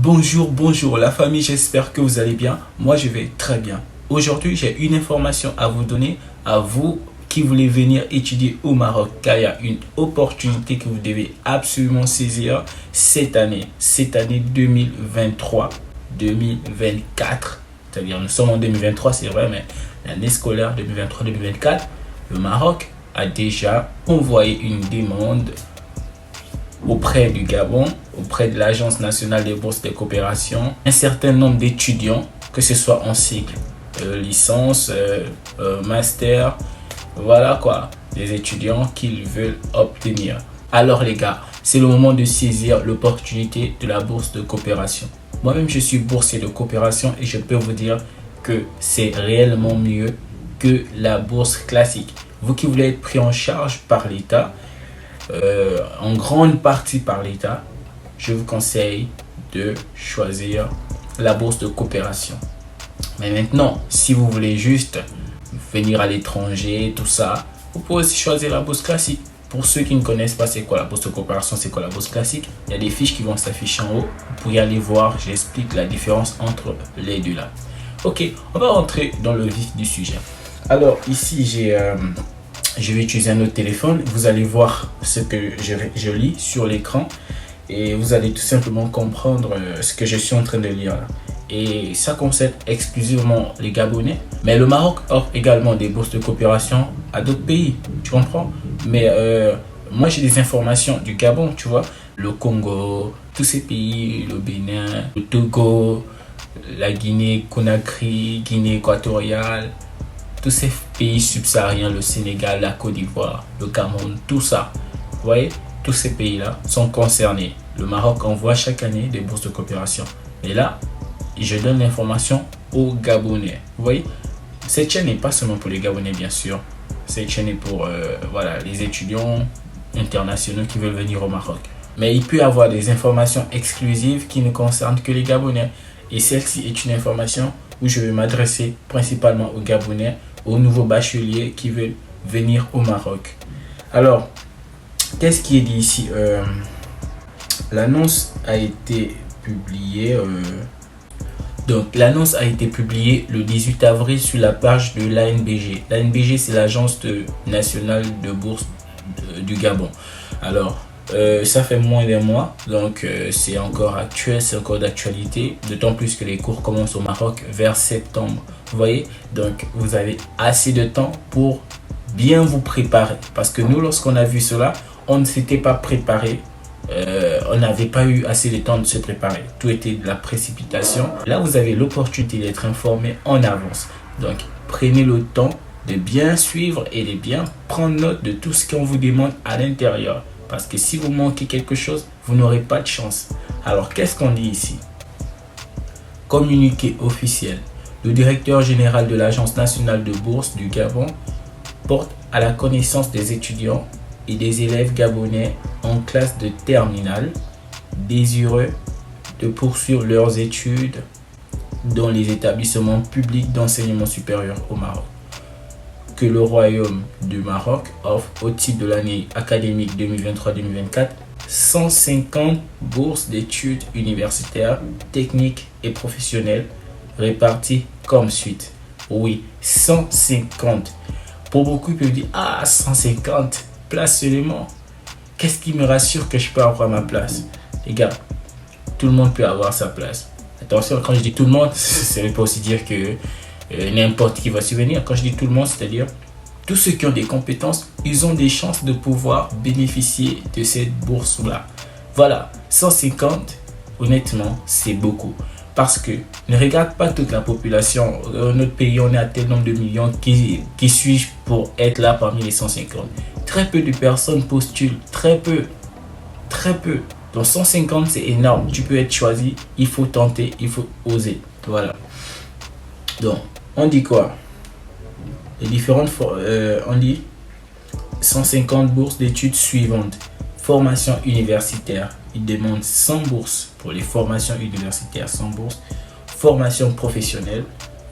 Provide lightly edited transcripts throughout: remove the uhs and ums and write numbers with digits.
Bonjour la famille, j'espère que vous allez bien. Moi je vais très bien. Aujourd'hui j'ai une information à vous donner, à vous qui voulez venir étudier au Maroc, car il y a une opportunité que vous devez absolument saisir cette année 2023-2024. C'est-à-dire nous sommes en 2023, c'est vrai, mais l'année scolaire 2023-2024, le Maroc a déjà envoyé une demande auprès du Gabon, auprès de l'Agence nationale des bourses de coopération, un certain nombre d'étudiants, que ce soit en cycle, licence, master, voilà quoi, des étudiants qu'ils veulent obtenir. Alors les gars, c'est le moment de saisir l'opportunité de la bourse de coopération. Moi-même, je suis boursier de coopération et je peux vous dire que c'est réellement mieux que la bourse classique. Vous qui voulez être pris en charge par l'État, en grande partie par l'État, je vous conseille de choisir la bourse de coopération. Mais maintenant, si vous voulez juste venir à l'étranger, tout ça, vous pouvez aussi choisir la bourse classique. Pour ceux qui ne connaissent pas c'est quoi la bourse de coopération, c'est quoi la bourse classique, il y a des fiches qui vont s'afficher en haut. Vous pouvez aller voir, j'explique la différence entre les deux là. Ok, on va rentrer dans le vif du sujet. Alors ici, je vais utiliser un autre téléphone. Vous allez voir ce que je lis sur l'écran et vous allez tout simplement comprendre ce que je suis en train de lire là. Et ça concerne exclusivement les Gabonais. Mais le Maroc offre également des bourses de coopération à d'autres pays, tu comprends? Mais moi j'ai des informations du Gabon, tu vois. Le Congo, tous ces pays, le Bénin, le Togo, la Guinée, Conakry, Guinée équatoriale, tous ces pays subsahariens, le Sénégal, la Côte d'Ivoire, le Cameroun, tout ça. Vous voyez, tous ces pays-là sont concernés. Le Maroc envoie chaque année des bourses de coopération. Et là, je donne l'information aux Gabonais. Vous voyez, cette chaîne n'est pas seulement pour les Gabonais, bien sûr. Cette chaîne est pour les étudiants internationaux qui veulent venir au Maroc. Mais il peut y avoir des informations exclusives qui ne concernent que les Gabonais. Et celle-ci est une information où je vais m'adresser principalement aux Gabonais, aux nouveaux bacheliers qui veulent venir au Maroc. Alors, qu'est-ce qui est dit ici? L'annonce a été publiée... Donc, l'annonce a été publiée le 18 avril sur la page de l'ANBG. L'ANBG, c'est l'Agence nationale de bourse du Gabon. Alors, ça fait moins d'un mois, donc c'est encore actuel, c'est encore d'actualité. D'autant plus que les cours commencent au Maroc vers septembre. Vous voyez, donc vous avez assez de temps pour bien vous préparer. Parce que nous, lorsqu'on a vu cela, on ne s'était pas préparé. On n'avait pas eu assez de temps de se préparer. Tout était de la précipitation. Là, vous avez l'opportunité d'être informé en avance. Donc, prenez le temps de bien suivre et de bien prendre note de tout ce qu'on vous demande à l'intérieur. Parce que si vous manquez quelque chose, vous n'aurez pas de chance. Alors, qu'est-ce qu'on dit ici? Communiqué officiel. Le directeur général de l'Agence nationale de bourse du Gabon porte à la connaissance des étudiants et des élèves gabonais en classe de terminale désireux de poursuivre leurs études dans les établissements publics d'enseignement supérieur au Maroc que le Royaume du Maroc offre au titre de l'année académique 2023-2024 150 bourses d'études universitaires, techniques et professionnelles réparties comme suit. Oui, 150. Pour beaucoup, ils peuvent dire, 150 places seulement. Qu'est-ce qui me rassure que je peux avoir ma place? Les gars, tout le monde peut avoir sa place. Attention, quand je dis tout le monde, ça ne veut pas aussi dire que n'importe qui va subvenir. Quand je dis tout le monde, c'est-à-dire tous ceux qui ont des compétences, ils ont des chances de pouvoir bénéficier de cette bourse-là. Voilà, 150, honnêtement, c'est beaucoup. Parce que ne regarde pas toute la population. Notre pays, on est à tel nombre de millions. Qui suis-je pour être là parmi les 150? Très peu de personnes postulent. Très peu. Très peu. Donc 150, c'est énorme. Tu peux être choisi. Il faut tenter. Il faut oser. Voilà. Donc, on dit quoi? Les différentes... on dit 150 bourses d'études suivantes. Formation universitaire. Il demande 100 bourses pour les formations universitaires, 100 bourses. Formation professionnelle,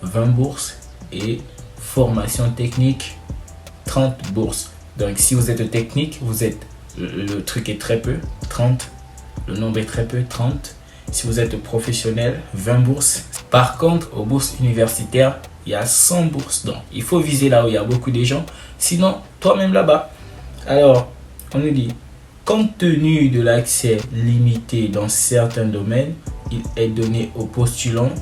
20 bourses. Et formation technique, 30 bourses. Donc, si vous êtes technique, le truc est très peu, 30. Le nombre est très peu, 30. Si vous êtes professionnel, 20 bourses. Par contre, aux bourses universitaires, il y a 100 bourses. Donc, il faut viser là où il y a beaucoup de gens. Sinon, toi-même là-bas. Alors, on nous dit, compte tenu de l'accès limité dans certains domaines, il est donné aux postulants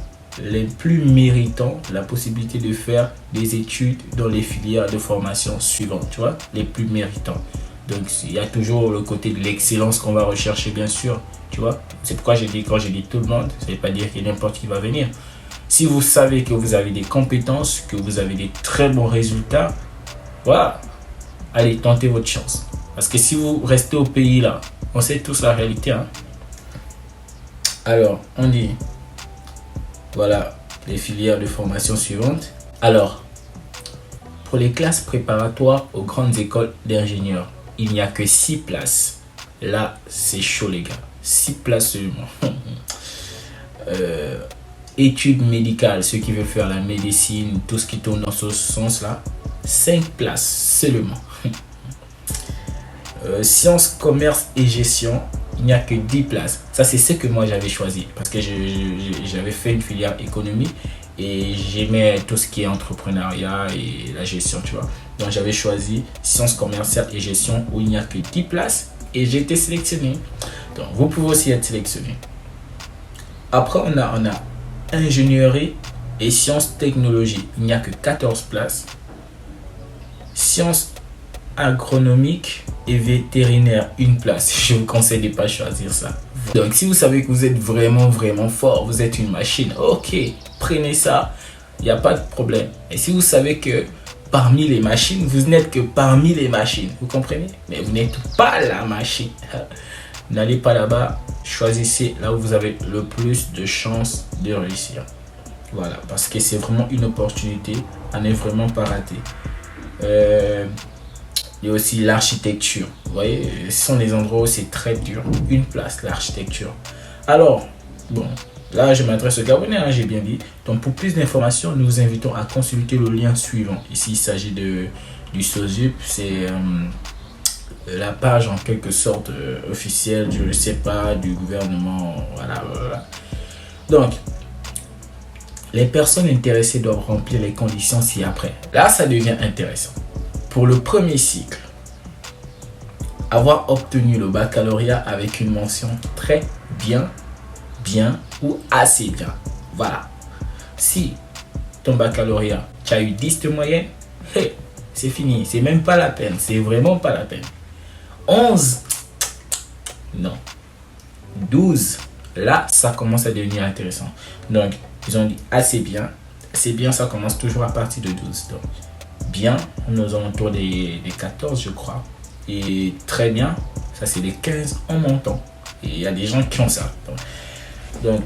les plus méritants la possibilité de faire des études dans les filières de formation suivantes, tu vois, les plus méritants. Donc, il y a toujours le côté de l'excellence qu'on va rechercher, bien sûr, tu vois. C'est pourquoi j'ai dit, quand j'ai dit tout le monde, ça ne veut pas dire que n'importe qui va venir. Si vous savez que vous avez des compétences, que vous avez des très bons résultats, voilà, allez, tentez votre chance. Parce que si vous restez au pays là, on sait tous la réalité, hein. Alors, on dit, voilà les filières de formation suivantes. Alors, pour les classes préparatoires aux grandes écoles d'ingénieurs, il n'y a que 6 places. Là, c'est chaud les gars. 6 places seulement. Études médicales, ceux qui veulent faire la médecine, tout ce qui tourne dans ce sens-là, 5 places seulement. Sciences, commerce et gestion, il n'y a que 10 places. Ça, c'est ce que moi j'avais choisi parce que j'avais fait une filière économie et j'aimais tout ce qui est entrepreneuriat et la gestion, tu vois. Donc, j'avais choisi sciences commerciales et gestion où il n'y a que 10 places et j'ai été sélectionné. Donc, vous pouvez aussi être sélectionné. Après, on a ingénierie et sciences technologiques. Il n'y a que 14 places. Sciences agronomiques et vétérinaire, une place. Je vous conseille de ne pas choisir ça. Donc, si vous savez que vous êtes vraiment fort, vous êtes une machine, ok, prenez ça, il n'y a pas de problème. Et si vous savez que parmi les machines, vous n'êtes que parmi les machines, vous comprenez? Mais vous n'êtes pas la machine. N'allez pas là-bas, choisissez là où vous avez le plus de chances de réussir. Voilà, parce que c'est vraiment une opportunité à ne vraiment pas rater. Il y a aussi l'architecture. Vous voyez, ce sont des endroits où c'est très dur. Une place, l'architecture. Alors, bon, là, je m'adresse aux Gabonais, hein, j'ai bien dit. Donc, pour plus d'informations, nous vous invitons à consulter le lien suivant. Ici, il s'agit du SOSUP. C'est la page, en quelque sorte, officielle, je ne sais pas, du gouvernement. Voilà. Donc, les personnes intéressées doivent remplir les conditions ci-après. Là, ça devient intéressant. Pour le premier cycle, avoir obtenu le baccalauréat avec une mention très bien, bien ou assez bien. Voilà. Si ton baccalauréat, tu as eu 10 de moyenne, hey, c'est fini. C'est même pas la peine. C'est vraiment pas la peine. 11, non. 12, là, ça commence à devenir intéressant. Donc, ils ont dit assez bien. C'est bien, ça commence toujours à partir de 12. Donc, bien, nous alentours des 14, je crois. Et très bien, ça c'est des 15 en montant. Et il y a des gens qui ont ça. Donc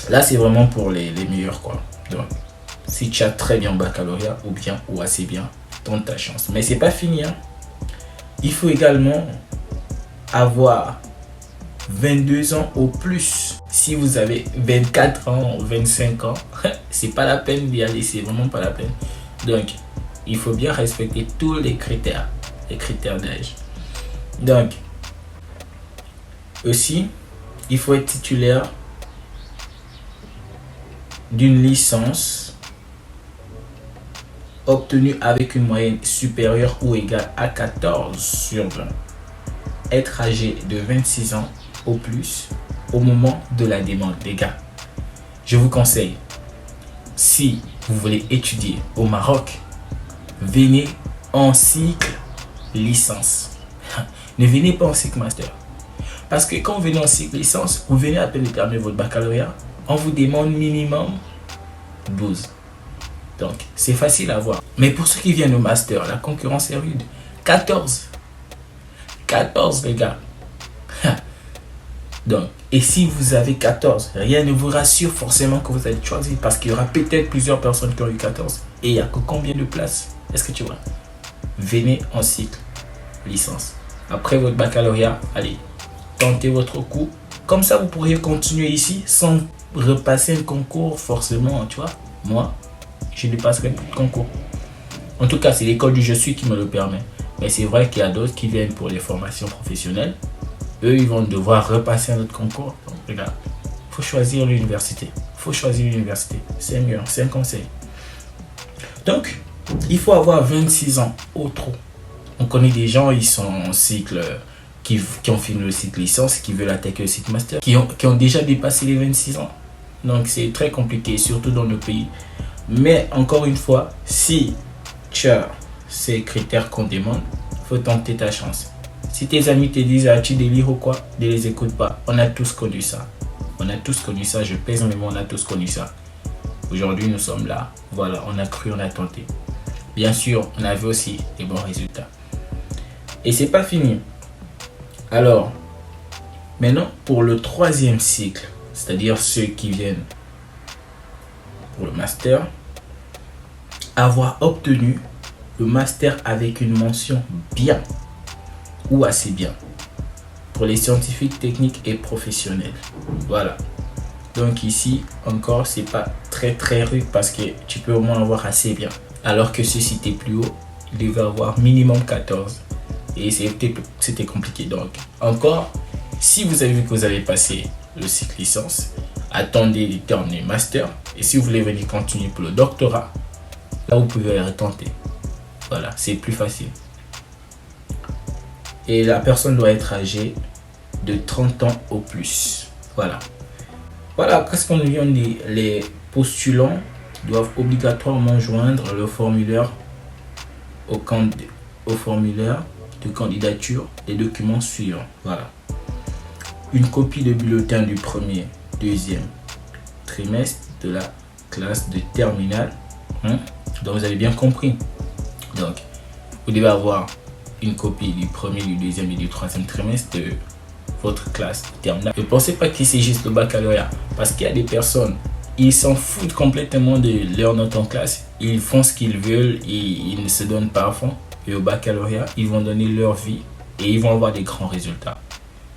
là, c'est vraiment pour les meilleurs, quoi. Donc, si tu as très bien baccalauréat, ou bien, ou assez bien, tente ta chance. Mais c'est pas fini, hein. Il faut également avoir 22 ans au plus. Si vous avez 24 ans, 25 ans, c'est pas la peine d'y aller, c'est vraiment pas la peine. Donc, il faut bien respecter tous les critères d'âge. Donc, aussi, il faut être titulaire d'une licence obtenue avec une moyenne supérieure ou égale à 14/20. Être âgé de 26 ans au plus au moment de la demande, les gars. Je vous conseille, si vous voulez étudier au Maroc, venez en cycle licence. Ne venez pas en cycle master. Parce que quand vous venez en cycle licence, vous venez à peine de terminer votre baccalauréat, on vous demande minimum 12. Donc, c'est facile à voir. Mais pour ceux qui viennent au master, la concurrence est rude. 14. 14, les gars. Donc, et si vous avez 14, rien ne vous rassure forcément que vous allez choisir. Parce qu'il y aura peut-être plusieurs personnes qui ont eu 14. Et il n'y a que combien de places? Est-ce que tu vois? Venez en cycle licence. Après votre baccalauréat, allez, tentez votre coup. Comme ça, vous pourriez continuer ici sans repasser le concours forcément, tu vois. Moi, je ne passerai plus de concours. En tout cas, c'est l'école du Je suis qui me le permet. Mais c'est vrai qu'il y a d'autres qui viennent pour les formations professionnelles. Eux, ils vont devoir repasser un autre concours. Donc, regarde, faut choisir l'université. C'est mieux, c'est un conseil. Donc, il faut avoir 26 ans au trop. On connaît des gens, ils sont en cycle, qui ont fini le cycle licence, qui veulent attaquer le cycle master, qui ont déjà dépassé les 26 ans. Donc, c'est très compliqué, surtout dans nos pays. Mais encore une fois, si tu as ces critères qu'on demande, il faut tenter ta chance. Si tes amis te disent ah, tu délires ou quoi, ne les écoute pas. On a tous connu ça. Je pèse mes mots, on a tous connu ça. Aujourd'hui, nous sommes là. Voilà, on a cru, on a tenté. Bien sûr, on avait aussi des bons résultats. Et c'est pas fini. Alors, maintenant, pour le 3e cycle, c'est-à-dire ceux qui viennent pour le master, avoir obtenu le master avec une mention bien ou assez bien pour les scientifiques, techniques et professionnels. Voilà. Donc ici, encore, c'est pas très rude parce que tu peux au moins avoir assez bien. Alors que si c'était plus haut, il devait avoir minimum 14. Et c'était compliqué. Donc, encore, si vous avez vu que vous avez passé le cycle licence, attendez de terminer master. Et si vous voulez venir continuer pour le doctorat, là, vous pouvez retenter. Voilà, c'est plus facile. Et la personne doit être âgée de 30 ans au plus. Voilà. Voilà, qu'est-ce qu'on vient de dire? Les postulants doivent obligatoirement joindre le formulaire au formulaire de candidature des documents suivants. Voilà. Une copie de bulletin du premier, deuxième trimestre de la classe de terminale. Donc vous avez bien compris. Donc, vous devez avoir une copie du premier, du deuxième et du troisième trimestre de votre classe terminale. Ne pensez pas que c'est juste le baccalauréat, parce qu'il y a des personnes, ils s'en foutent complètement de leur note en classe. Ils font ce qu'ils veulent et ils ne se donnent pas à fond. Et au baccalauréat, ils vont donner leur vie et ils vont avoir des grands résultats.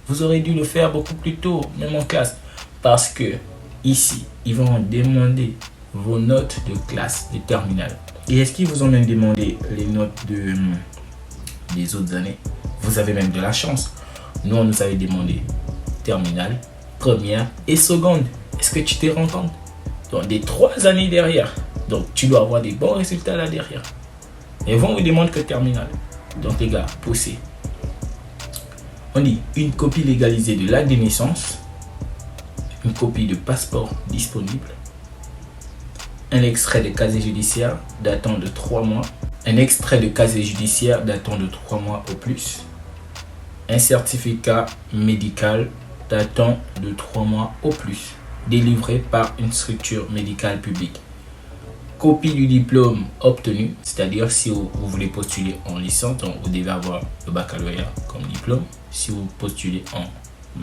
Vous aurez dû le faire beaucoup plus tôt, même en classe, parce que ici, ils vont demander vos notes de classe de terminale. Et est-ce qu'ils vous ont même demandé les notes des autres années? Vous avez même de la chance. Nous, on nous avait demandé terminale, première et seconde. Est-ce que tu t'es rendu compte? Donc, des 3 années derrière. Donc, tu dois avoir des bons résultats là derrière. Et vont vous demander que terminale. Donc, les gars, poussez. On dit une copie légalisée de l'acte de naissance, une copie de passeport disponible, un extrait de casier judiciaire datant de 3 mois, un extrait de casier judiciaire datant de 3 mois au plus, un certificat médical datant de 3 mois au plus, délivré par une structure médicale publique. Copie du diplôme obtenu, c'est-à-dire si vous voulez postuler en licence, donc vous devez avoir le baccalauréat comme diplôme. Si vous postulez en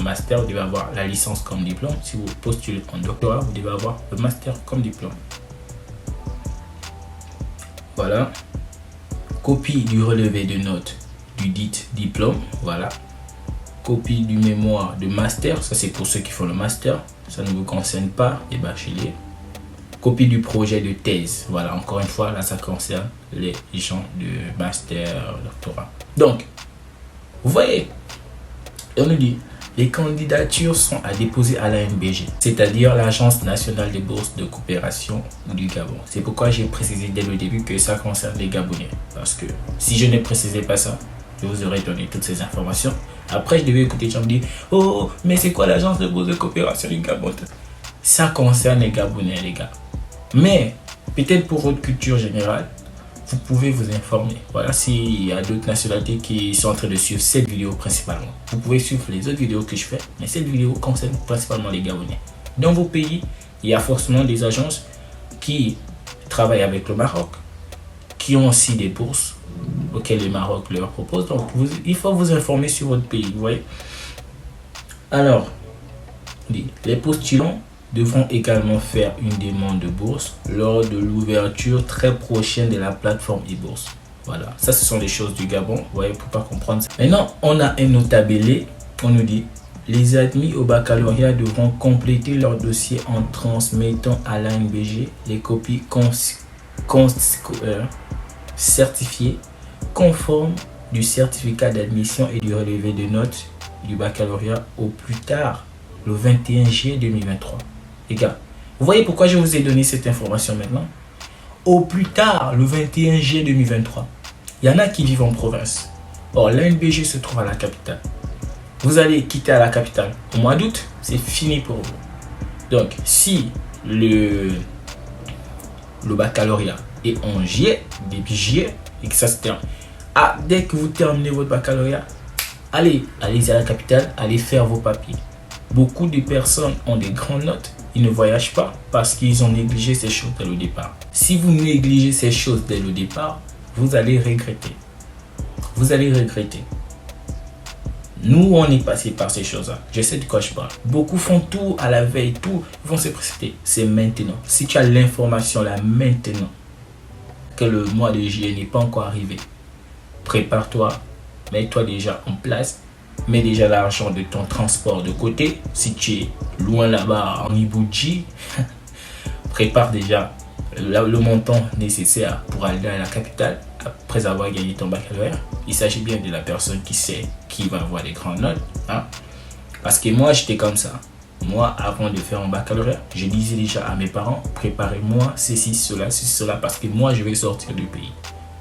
master, vous devez avoir la licence comme diplôme. Si vous postulez en doctorat, vous devez avoir le master comme diplôme. Voilà. Copie du relevé de notes du dit diplôme. Voilà. Copie du mémoire de master. Ça, c'est pour ceux qui font le master. Ça ne vous concerne pas les bacheliers. Copie du projet de thèse. Voilà, encore une fois, là, ça concerne les gens de master, doctorat. Donc, vous voyez, on nous dit, les candidatures sont à déposer à l'ANBG, c'est-à-dire l'Agence nationale des bourses de coopération du Gabon. C'est pourquoi j'ai précisé dès le début que ça concerne les Gabonais. Parce que si je ne précisais pas ça, je vous aurais donné toutes ces informations. Après, je devais écouter les gens me dire, oh, mais c'est quoi l'Agence de bourses de coopération du Gabon? Ça concerne les Gabonais, les gars. Mais, peut-être pour votre culture générale, vous pouvez vous informer. Voilà, s'il y a d'autres nationalités qui sont en train de suivre cette vidéo principalement. Vous pouvez suivre les autres vidéos que je fais, mais cette vidéo concerne principalement les Gabonais. Dans vos pays, il y a forcément des agences qui travaillent avec le Maroc, qui ont aussi des bourses auxquelles le Maroc leur propose. Donc, il faut vous informer sur votre pays, vous voyez. Alors, les postulants devront également faire une demande de bourse lors de l'ouverture très prochaine de la plateforme e-bourse. Voilà, ça ce sont les choses du Gabon, vous voyez, pour pas comprendre ça. Maintenant, on a un notabilité, on nous dit, les admis au baccalauréat devront compléter leur dossier en transmettant à l'ANBG les copies certifiées conformes du certificat d'admission et du relevé de notes du baccalauréat au plus tard le 21 juillet 2023. Les gars, vous voyez pourquoi je vous ai donné cette information maintenant? Au plus tard, le 21 juillet 2023, il y en a qui vivent en province. Or, l'ANBG se trouve à la capitale. Vous allez quitter à la capitale au mois d'août, c'est fini pour vous. Donc, si le baccalauréat est en juillet, début juillet, et que ça se termine, dès que vous terminez votre baccalauréat, allez à la capitale, allez faire vos papiers. Beaucoup de personnes ont des grandes notes, ils ne voyagent pas parce qu'ils ont négligé ces choses dès le départ. Si vous négligez ces choses dès le départ, vous allez regretter. Vous allez regretter. Nous, on est passé par ces choses-là. Je sais de quoi je parle. Beaucoup font tout à la veille, tout, ils vont se précipiter. C'est maintenant. Si tu as l'information là maintenant, que le mois de juillet n'est pas encore arrivé, prépare-toi, mets-toi déjà en place, mets déjà l'argent de ton transport de côté. Si tu es loin là-bas en Ibouji, prépare déjà le montant nécessaire pour aller à la capitale après avoir gagné ton baccalauréat. Il s'agit bien de la personne qui sait qui va avoir des grandes notes. Parce que moi, j'étais comme ça. Moi, avant de faire mon baccalauréat, je disais déjà à mes parents, préparez-moi ceci, cela, parce que moi, je vais sortir du pays.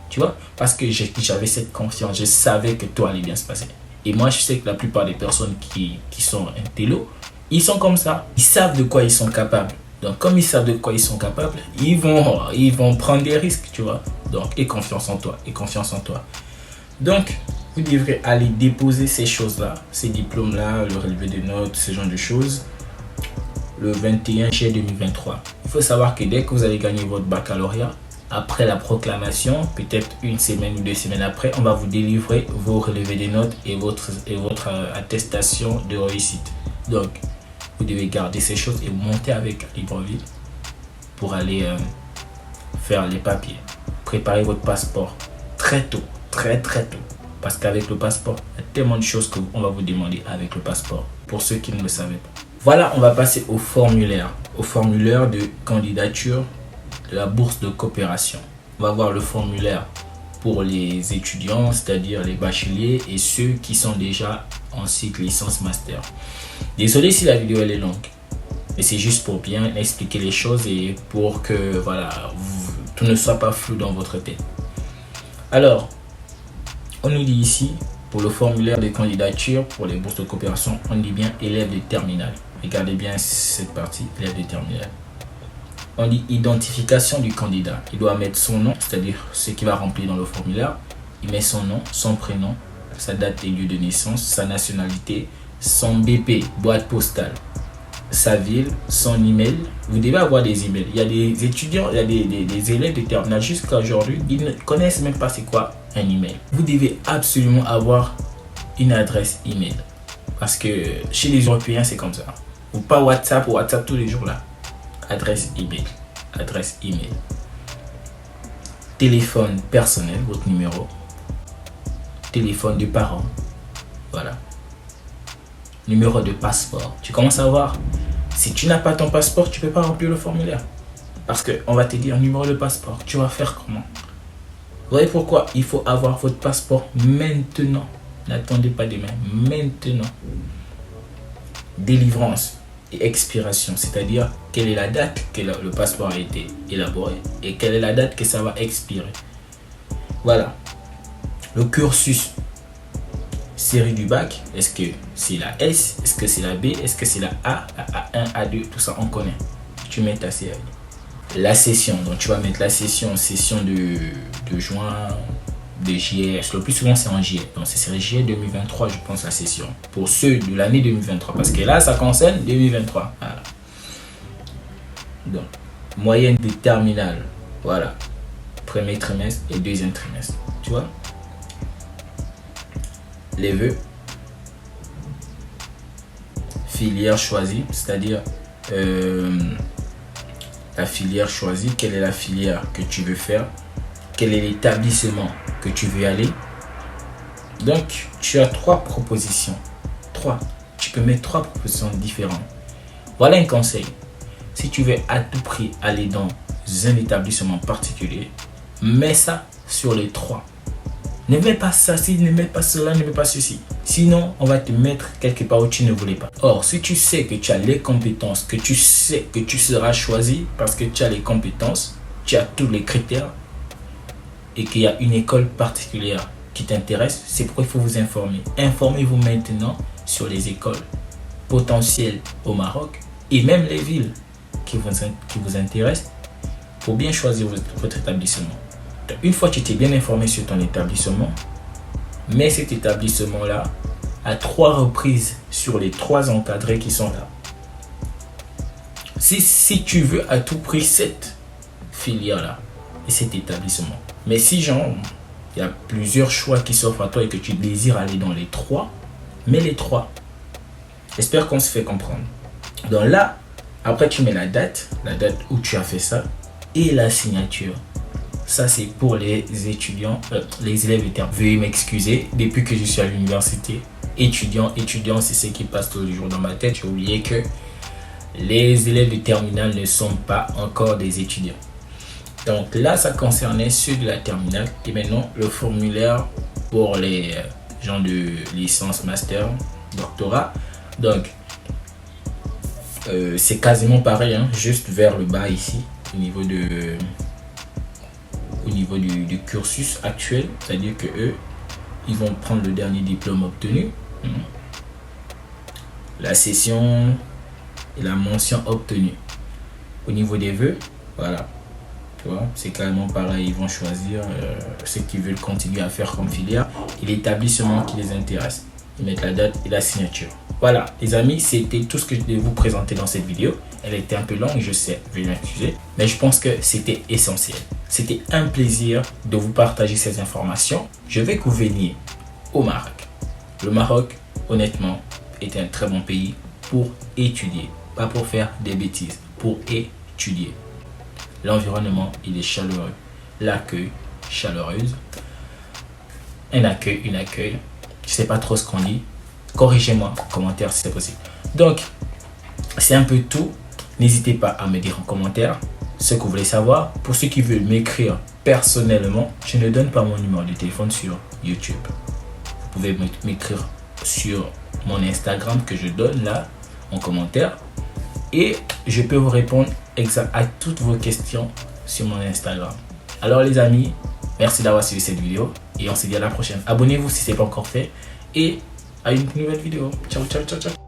Tu vois? Parce que j'avais cette confiance, je savais que tout allait bien se passer. Et moi, je sais que la plupart des personnes qui sont intello, ils sont comme ça. Ils savent de quoi ils sont capables. Donc, comme ils savent de quoi ils sont capables, ils vont prendre des risques, tu vois. Donc, aie confiance en toi, Donc, vous devrez aller déposer ces choses-là, ces diplômes-là, le relevé de notes, ce genre de choses, le 21 juillet 2023. Il faut savoir que dès que vous allez gagner votre baccalauréat, après la proclamation, peut-être une semaine ou 2 semaines après, on va vous délivrer vos relevés de notes et votre attestation de réussite. Donc, vous devez garder ces choses et monter avec Libreville pour aller faire les papiers. Préparez votre passeport très tôt, très tôt. Parce qu'avec le passeport, il y a tellement de choses qu'on va vous demander avec le passeport. Pour ceux qui ne le savaient pas. Voilà, on va passer au formulaire. Au formulaire de candidature de la bourse de coopération. On va voir le formulaire pour les étudiants, c'est-à-dire les bacheliers et ceux qui sont déjà en cycle licence master. Désolé si la vidéo elle est longue, mais c'est juste pour bien expliquer les choses et pour que voilà, tout ne soit pas flou dans votre tête. Alors, on nous dit ici, pour le formulaire de candidature pour les bourses de coopération, on dit bien élève de terminale. Regardez bien cette partie, élève de terminale. On dit identification du candidat. Il doit mettre son nom, c'est-à-dire ce qu'il va remplir dans le formulaire. Il met son nom, son prénom, sa date et lieu de naissance, sa nationalité, son BP, boîte postale, sa ville, son email. Vous devez avoir des emails. Il y a des étudiants, il y a des élèves de terminale jusqu'à aujourd'hui, ils ne connaissent même pas c'est quoi un email. Vous devez absolument avoir une adresse email. Parce que chez les Européens, c'est comme ça. Ou pas WhatsApp tous les jours là. Adresse email. Téléphone personnel, votre numéro. Téléphone de parents. Voilà. Numéro de passeport. Tu commences à voir. Si tu n'as pas ton passeport, tu ne peux pas remplir le formulaire. Parce qu'on va te dire numéro de passeport. Tu vas faire comment? Vous voyez pourquoi il faut avoir votre passeport maintenant. N'attendez pas demain. Maintenant. Délivrance et expiration. C'est-à-dire quelle est la date que le passeport a été élaboré et quelle est la date que ça va expirer. Voilà. Le cursus. Série du bac, est-ce que c'est la S, est-ce que c'est la B, est-ce que c'est la A, la A1, A2, tout ça on connaît. Tu mets ta série. La session, donc tu vas mettre la session de juin, de juillet. Le plus souvent c'est en juillet, donc c'est juillet 2023 je pense la session. Pour ceux de l'année 2023, parce que là ça concerne 2023. Voilà. Donc, moyenne des terminales, voilà. Premier trimestre et deuxième trimestre, tu vois. Les vœux, filière choisie, c'est-à-dire la filière choisie, quelle est la filière que tu veux faire, quel est l'établissement que tu veux aller. Donc, tu as 3 propositions. Tu peux mettre 3 propositions différentes. Voilà un conseil. Si tu veux à tout prix aller dans un établissement particulier, mets ça sur les 3. Ne mets pas ça, ne mets pas cela, ne mets pas ceci. Sinon, on va te mettre quelque part où tu ne voulais pas. Or, si tu sais que tu as les compétences, que tu sais que tu seras choisi parce que tu as les compétences, tu as tous les critères et qu'il y a une école particulière qui t'intéresse, c'est pourquoi il faut vous informer. Informez-vous maintenant sur les écoles potentielles au Maroc et même les villes qui vous intéressent pour bien choisir votre établissement. Donc, une fois que tu t'es bien informé sur ton établissement, mets cet établissement-là à 3 reprises sur les 3 encadrés qui sont là. Si tu veux à tout prix cette filière-là et cet établissement. Mais si genre, il y a plusieurs choix qui s'offrent à toi et que tu désires aller dans les 3, mets les 3. J'espère qu'on se fait comprendre. Donc là, après tu mets la date où tu as fait ça et la signature. Ça c'est pour les étudiants, les élèves de terminale. Veuillez m'excuser, depuis que je suis à l'université, étudiant, c'est ce qui passe tous les jours dans ma tête. J'ai oublié que les élèves de terminale ne sont pas encore des étudiants. Donc là, ça concernait ceux de la terminale. Et maintenant, le formulaire pour les gens de licence, master, doctorat. Donc, c'est quasiment pareil, hein, juste vers le bas ici, au niveau du cursus actuel. C'est-à-dire que eux, ils vont prendre le dernier diplôme obtenu, la session et la mention obtenue. Au niveau des vœux, voilà. C'est carrément pareil, ils vont choisir ce qu'ils veulent continuer à faire comme filière et l'établissement qui les intéresse. Ils mettent la date et la signature. Voilà les amis, c'était tout ce que je devais vous présenter dans cette vidéo. Elle était un peu longue, je sais, veuillez m'excuser, mais je pense que c'était essentiel. C'était un plaisir de vous partager ces informations. Je veux que vous veniez au Maroc. Le Maroc, honnêtement, est un très bon pays pour étudier, pas pour faire des bêtises, pour étudier. L'environnement, il est chaleureux. L'accueil, chaleureuse. Un accueil, une accueil. Je sais pas trop ce qu'on dit. Corrigez-moi en commentaire si c'est possible. Donc, c'est un peu tout. N'hésitez pas à me dire en commentaire ce que vous voulez savoir. Pour ceux qui veulent m'écrire personnellement, je ne donne pas mon numéro de téléphone sur YouTube. Vous pouvez m'écrire sur mon Instagram que je donne là en commentaire. Et je peux vous répondre à toutes vos questions sur mon Instagram. Alors les amis, merci d'avoir suivi cette vidéo et on se dit à la prochaine. Abonnez-vous si ce n'est pas encore fait et à une nouvelle vidéo. Ciao, ciao, ciao, ciao.